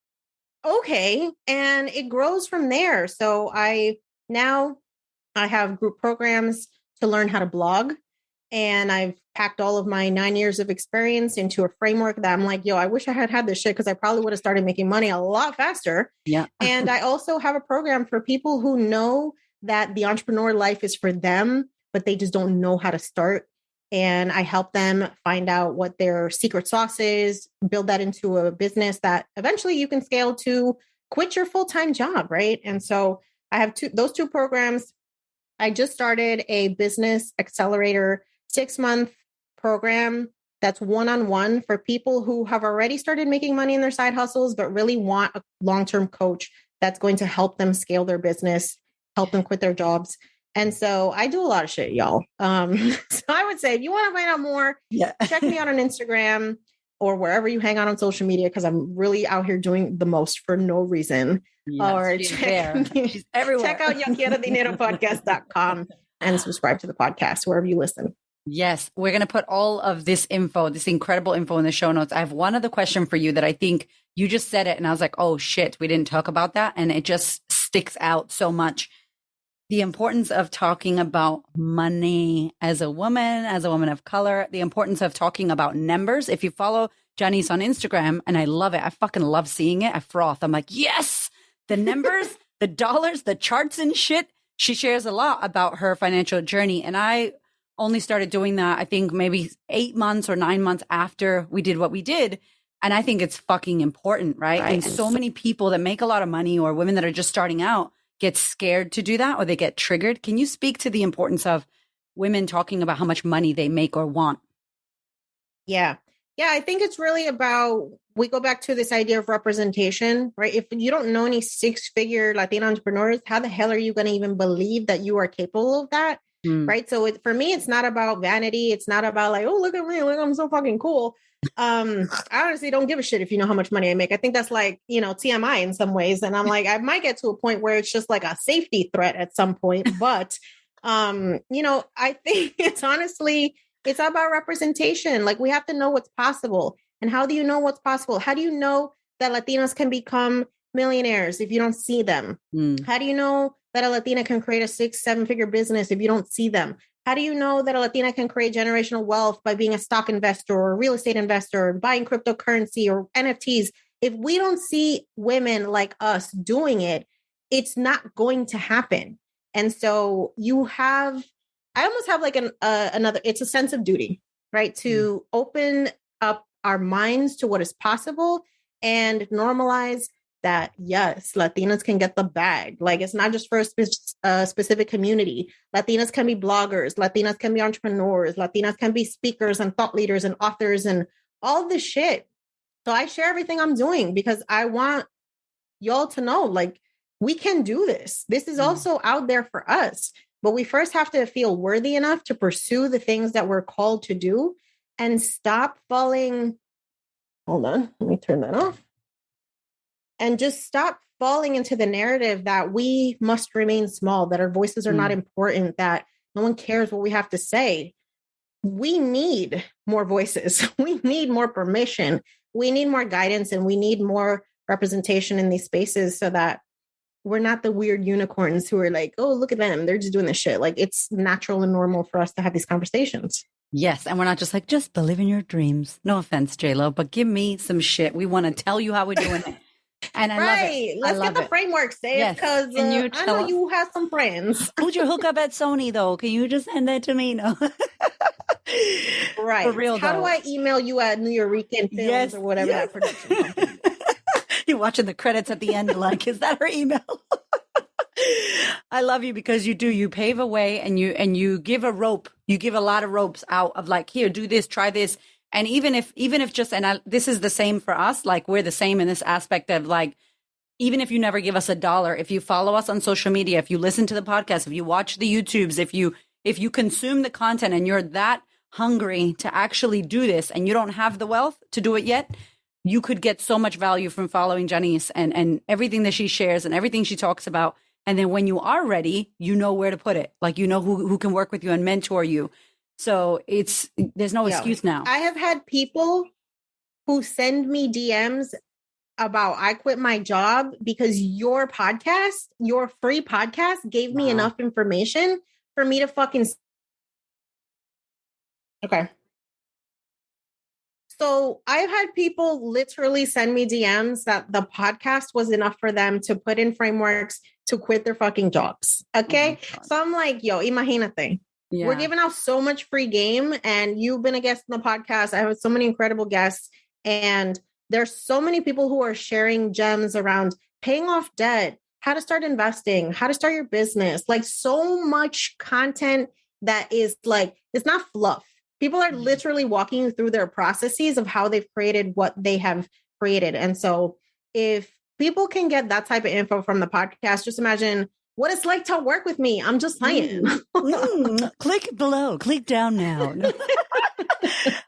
okay. And it grows from there. So I have group programs to learn how to blog. And I've packed all of my 9 years of experience into a framework that I'm like, yo, I wish I had this shit because I probably would have started making money a lot faster. Yeah. And I also have a program for people who know that the entrepreneur life is for them, but they just don't know how to start. And I help them find out what their secret sauce is, build that into a business that eventually you can scale to quit your full-time job, right? And so I have those two programs. I just started a business accelerator 6-month program that's one-on-one for people who have already started making money in their side husles, but really want a long-term coach that's going to help them scale their business, help them quit their jobs. And so I do a lot of shit, y'all. So I would say if you want to find out more, check me out on Instagram or wherever you hang out on social media, because I'm really out here doing the most for no reason. Yes, or she's everywhere. Check out YaQuieroDineroPodcast.com and subscribe to the podcast wherever you listen. Yes, we're going to put all of this info, this incredible info in the show notes. I have one other question for you that I think you just said it and I was like, oh shit, we didn't talk about that. And it just sticks out so much. The importance of talking about money as a woman of color, the importance of talking about numbers. If you follow Jannese on Instagram, and I love it, I fucking love seeing it. I froth. I'm like, yes, the numbers, the dollars, the charts and shit. She shares a lot about her financial journey. And I only started doing that, I think maybe 8 months or 9 months after we did what we did. And I think it's fucking important, right? And so many people that make a lot of money or women that are just starting out get scared to do that or they get triggered. Can you speak to the importance of women talking about how much money they make or want? Yeah. Yeah, I think it's really about, we go back to this idea of representation, right? If you don't know any six-figure Latina entrepreneurs, how the hell are you going to even believe that you are capable of that? Right. So for me, it's not about vanity. It's not about like, oh, look at me, look, I'm so fucking cool. I honestly don't give a shit if you know how much money I make. I think that's like, TMI in some ways. And I'm like, I might get to a point where it's just like a safety threat at some point. But, I think it's about representation. Like, we have to know what's possible. And how do you know what's possible? How do you know that Latinos can become millionaires if you don't see them? How do you know that a Latina can create a 6-7-figure business if you don't see them? How do you know that a Latina can create generational wealth by being a stock investor or a real estate investor or buying cryptocurrency or NFTs? If we don't see women like us doing it, it's not going to happen. And so I almost have like another, it's a sense of duty, right? To open up our minds to what is possible and normalize that, yes, Latinas can get the bag. Like, it's not just for a specific community. Latinas can be bloggers. Latinas can be entrepreneurs. Latinas can be speakers and thought leaders and authors and all this shit. So I share everything I'm doing because I want y'all to know, like, we can do this. This is also out there for us. But we first have to feel worthy enough to pursue the things that we're called to do and stop falling. Hold on, let me turn that off. And just stop falling into the narrative that we must remain small, that our voices are not important, that no one cares what we have to say. We need more voices. We need more permission. We need more guidance, and we need more representation in these spaces so that we're not the weird unicorns who are like, oh, look at them, they're just doing this shit. Like, it's natural and normal for us to have these conversations. Yes. And we're not just like, just believe in your dreams. No offense, J-Lo, but give me some shit. We want to tell you how we're doing it. And I love it. Let's get the framework, Say, because I know you have some friends. Who'd you hook up at Sony, though? Can you just send that to me? No. Right. For real, how do I email you at New Yorican Films or whatever that production company? You're watching the credits at the end, like, is that her email? I love you because you do. You pave a way and you give a rope. You give a lot of ropes out of like, here, do this, try this. And even if just, this is the same for us, like we're the same in this aspect of like, even if you never give us $1, if you follow us on social media, if you listen to the podcast, if you watch the YouTubes, if you consume the content and you're that hungry to actually do this and you don't have the wealth to do it yet, you could get so much value from following Jannese and everything that she shares and everything she talks about. And then when you are ready, you know where to put it. Like, you know who can work with you and mentor you. So there's no excuse now. I have had people who send me DMs about, I quit my job because your podcast, your free podcast, gave me enough information for me to fucking. Okay. So I've had people literally send me DMs that the podcast was enough for them to put in frameworks to quit their fucking jobs. Okay. So I'm like, yo, imagínate. Yeah. We're giving out so much free game, and you've been a guest on the podcast. I have so many incredible guests, and there's so many people who are sharing gems around paying off debt, how to start investing, how to start your business, like so much content that is like, it's not fluff. People are literally walking you through their processes of how they've created what they have created. And so if people can get that type of info from the podcast, just imagine what it's like to work with me. I'm just saying. Click below, click down now.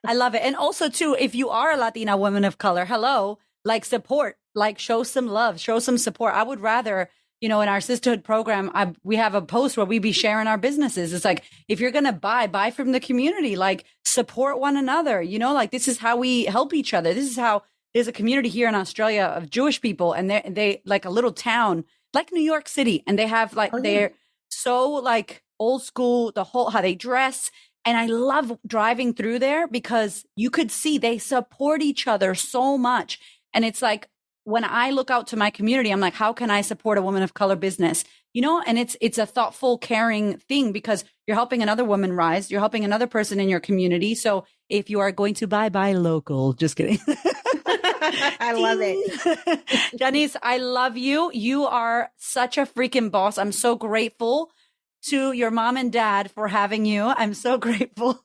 I love it. And also too, if you are a Latina woman of color, hello, like support, like show some love, show some support. I would rather, in our sisterhood program, we have a post where we be sharing our businesses. It's like, if you're going to buy from the community, like support one another, like this is how we help each other. This is how there's a community here in Australia of Jewish people, and they like a little town like New York City. And they have like, they're so like old school, the whole, how they dress. And I love driving through there because you could see they support each other so much. And it's like, when I look out to my community, I'm like, how can I support a woman of color business? And it's a thoughtful, caring thing because you're helping another woman rise. You're helping another person in your community. So if you are going to buy local, just kidding. I love it. Jannese, I love you. You are such a freaking boss. I'm so grateful to your mom and dad for having you. I'm so grateful.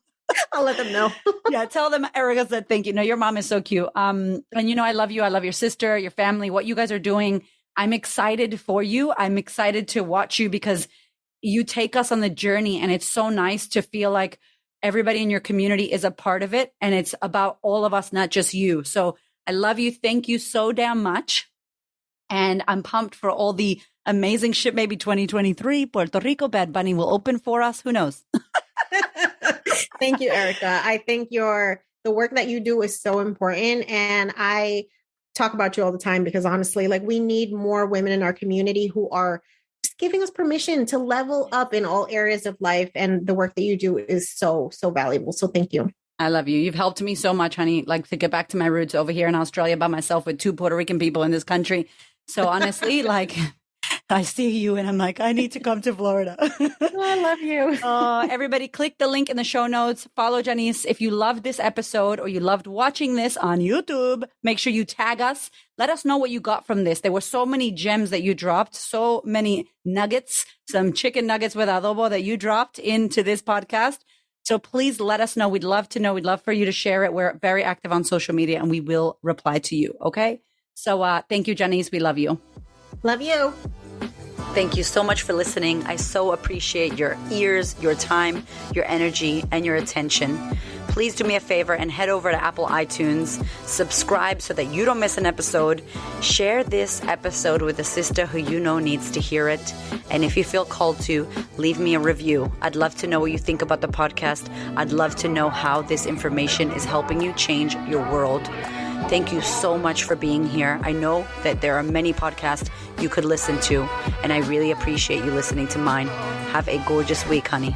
I'll let them know. Yeah, tell them Erica said thank you. No, your mom is so cute. And I love you. I love your sister, your family, what you guys are doing. I'm excited for you. I'm excited to watch you because you take us on the journey, and it's so nice to feel like everybody in your community is a part of it, and it's about all of us, not just you. So I love you. Thank you so damn much. And I'm pumped for all the amazing shit. Maybe 2023, Puerto Rico, Bad Bunny will open for us. Who knows? Thank you, Erica. I think the work that you do is so important. And I talk about you all the time because honestly, like, we need more women in our community who are just giving us permission to level up in all areas of life. And the work that you do is so, so valuable. So thank you. I love you. You've helped me so much, honey, like to get back to my roots over here in Australia by myself with 2 Puerto Rican people in this country. So honestly, like, I see you and I'm like, I need to come to Florida. Oh, I love you. Everybody click the link in the show notes. Follow Jannese. If you loved this episode or you loved watching this on YouTube, make sure you tag us. Let us know what you got from this. There were so many gems that you dropped, so many nuggets, some chicken nuggets with adobo that you dropped into this podcast. So please let us know. We'd love to know. We'd love for you to share it. We're very active on social media and we will reply to you. Okay. So thank you, Jannese. We love you. Love you. Thank you so much for listening. I so appreciate your ears, your time, your energy, and your attention. Please do me a favor and head over to Apple iTunes, subscribe so that you don't miss an episode. Share this episode with a sister who you know needs to hear it. And if you feel called to, leave me a review. I'd love to know what you think about the podcast. I'd love to know how this information is helping you change your world. Thank you so much for being here. I know that there are many podcasts you could listen to, and I really appreciate you listening to mine. Have a gorgeous week, honey.